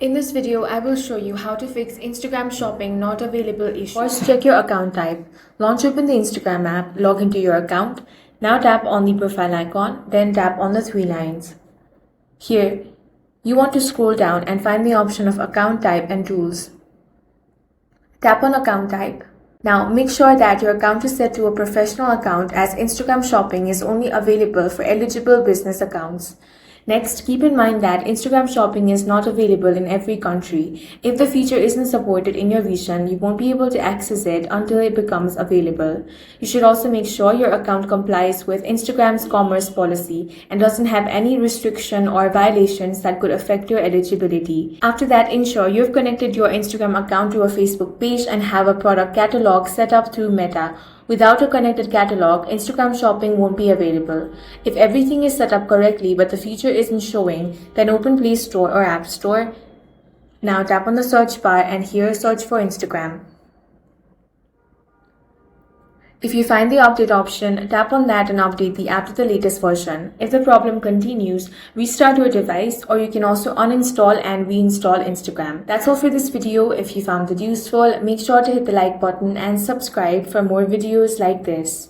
In this video, I will show you how to fix Instagram shopping not available issue. First, check your account type. Launch open the Instagram app, log into your account. Now tap on the profile icon, then tap on the three lines. Here, you want to scroll down and find the option of account type and rules. Tap on account type. Now make sure that your account is set to a professional account, as Instagram shopping is only available for eligible business accounts. Next, keep in mind that Instagram shopping is not available in every country. If the feature isn't supported in your region, you won't be able to access it until it becomes available. You should also make sure your account complies with Instagram's commerce policy and doesn't have any restriction or violations that could affect your eligibility. After that, ensure you've connected your Instagram account to a Facebook page and have a product catalog set up through Meta. Without a connected catalog, Instagram shopping won't be available. If everything is set up correctly but the feature isn't showing, then open Play Store or App Store. Now tap on the search bar and here search for Instagram. If you find the update option, tap on that and update the app to the latest version. If the problem continues, restart your device, or you can also uninstall and reinstall Instagram. That's all for this video. If you found it useful, make sure to hit the like button and subscribe for more videos like this.